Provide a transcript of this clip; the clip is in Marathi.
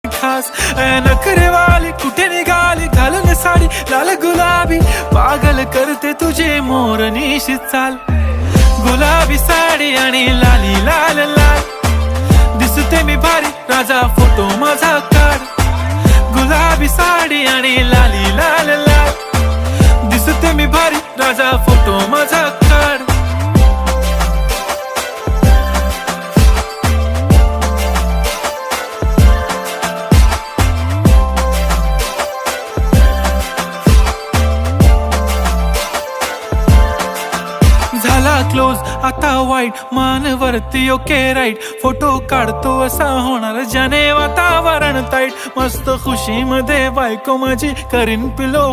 खास नखरेवाली कुठे निघाली घालून साडी लाल गुलाबी पागल करते तुझे मोरनीशी चाल गुलाबी साडी आणि लाली लाल लाल दिसते मी भारी राजा फोटो माझा काढ गुलाबी साडी आणि लाली लाल लाल दिसते मी भारी राजा फोटो माझा काढ झाला क्लोज आता वाईट मानवरती ओके राईट फोटो काढतो असा होणार ज्याने वातावरण ताईट मस्त खुशी मध्ये बायको माझी करीन पिलो